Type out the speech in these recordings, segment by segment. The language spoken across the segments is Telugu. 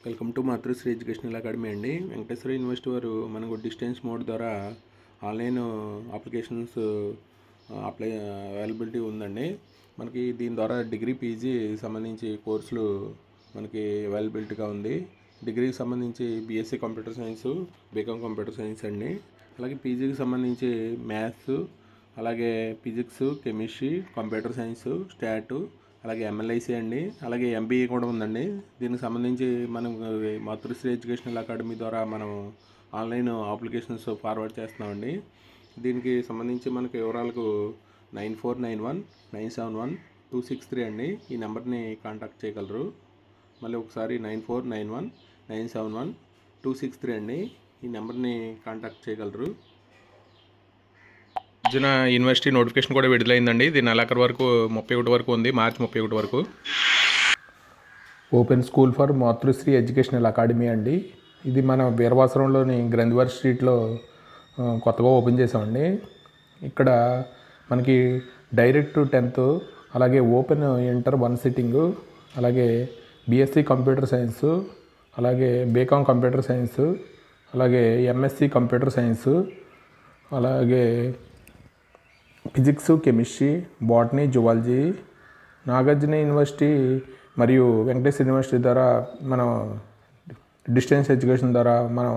Welcome to Matrusri educational academy అండి. వెంకటేశ్వర యూనివర్సిటీ వారు మనకు డిస్టెన్స్ మోడ్ ద్వారా ఆన్లైన్ అప్లికేషన్స్ అవైలబిలిటీ ఉందండి. మనకి దీని ద్వారా డిగ్రీ పీజీ సంబంధించి కోర్సులు మనకి అవైలబిలిటీగా ఉంది. డిగ్రీకి సంబంధించి BSc computer science, BCom computer science అండి. అలాగే పీజీకి సంబంధించి మ్యాథ్స్, అలాగే physics, chemistry, computer science, stat, అలాగే ఎంఎల్ఐసి అండి, అలాగే ఎంబీఏ కూడా ఉందండి. దీనికి సంబంధించి మనం మాతృశ్రీ ఎడ్యుకేషనల్ అకాడమీ ద్వారా మనం ఆన్లైన్ అప్లికేషన్స్ ఫార్వర్డ్ చేస్తున్నామండి. దీనికి సంబంధించి మనకు వివరాలకు 9491971263 అండి. ఈ నెంబర్ని కాంటాక్ట్ చేయగలరు. మళ్ళీ ఒకసారి 9491971263 అండి. ఈ నెంబర్ని కాంటాక్ట్ చేయగలరు. అర్జున యూనివర్సిటీ నోటిఫికేషన్ కూడా విడుదలైందండి. ఇది నెలాఖరు వరకు 31 వరకు ఉంది, మార్చి 31 వరకు. Open school for Matrusri educational academy అండి. ఇది మన వీరవాసరంలోని గ్రంథివారి స్ట్రీట్లో కొత్తగా ఓపెన్ చేసామండి. ఇక్కడ మనకి డైరెక్ట్ 10th, అలాగే ఓపెన్ ఇంటర్ 1 సిట్టింగు, అలాగే బీఎస్సీ కంప్యూటర్ సైన్స్, అలాగే బీకామ్ కంప్యూటర్ సైన్స్, అలాగే ఎంఎస్సి కంప్యూటర్ సైన్స్, అలాగే physics, chemistry, botany, zoology, Nagarjuna university మరియు వెంకటేశ్వర యూనివర్సిటీ ద్వారా మనం డిస్టెన్స్ ఎడ్యుకేషన్ ద్వారా మనం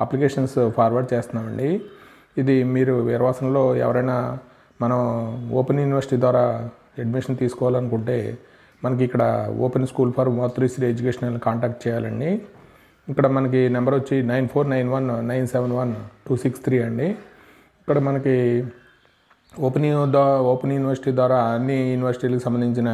అప్లికేషన్స్ ఫార్వర్డ్ చేస్తున్నామండి. ఇది మీరు వీరవాసంలో ఎవరైనా మనం ఓపెన్ యూనివర్సిటీ ద్వారా అడ్మిషన్ తీసుకోవాలనుకుంటే మనకి ఇక్కడ open school for Matrusri educational contact చేయాలండి. ఇక్కడ మనకి నెంబర్ వచ్చి 9491971263 అండి. ఇక్కడ మనకి ఓపెన్ యూనివర్సిటీ ద్వారా అన్ని యూనివర్సిటీలకు సంబంధించిన